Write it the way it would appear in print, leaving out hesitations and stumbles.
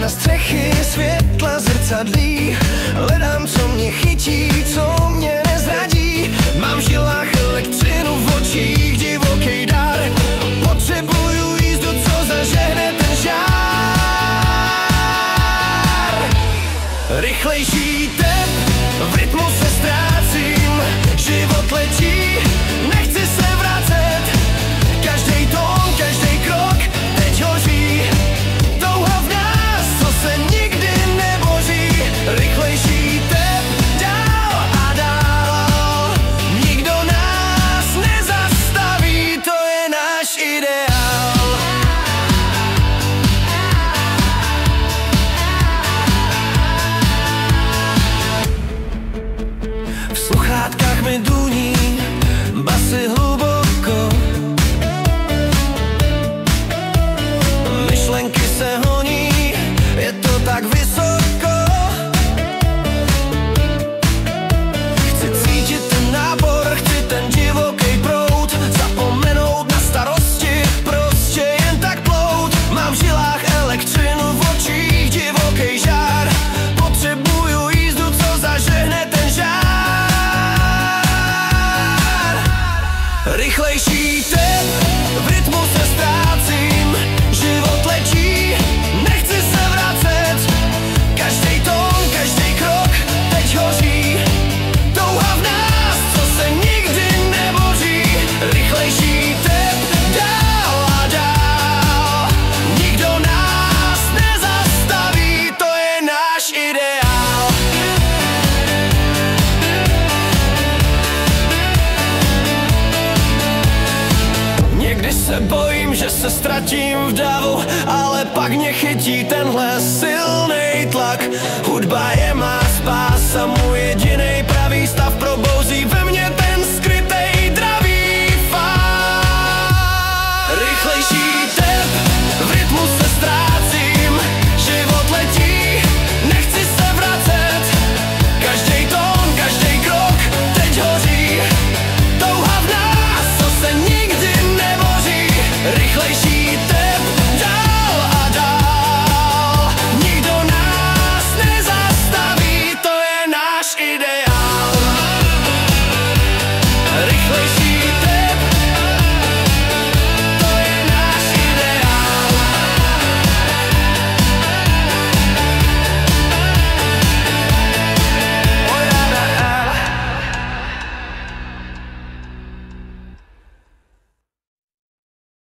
na střechy světla zrcadlí. Hledám, co mě chytí, co mě nezradí. Mám v žilách elektřinu, v očích divoký dar. Potřebuju jízdu, co zažehne ten žár. Rychlejší tep, v rytmu se ztrácím. Život letí, nechci se vracet. Každej tón, každej krok, teď hoří. Touha v nás, co se nikdy neboří. Rychlejší tep, dál a dál. Nikdo nás nezastaví, to je náš ideál. V sluchátkách mi duní basy hluboko. Myšlenky se honí, je to tak vysoko. Chci cítit ten nábor, chci ten divoký proud. Zapomenout na starosti, prostě jen tak plout. Mám v žilách elektřinu, v očích divoký žár. Potřebuju jízdu, co zažehne ten žár. Rychlejší tep, v rytmu se ztrácím. Život letí, nechci se vracet. Každej tón, každej krok, teď hoří. Touha v nás, co se nikdy neboří. Rychlejší tep, dál a dál. Nikdo nás nezastaví, to je náš ideál. Někdy se bojím, že se ztratím v davu, ale pak mě chytí tenhle silnej tlak. Hudba je má spása, můj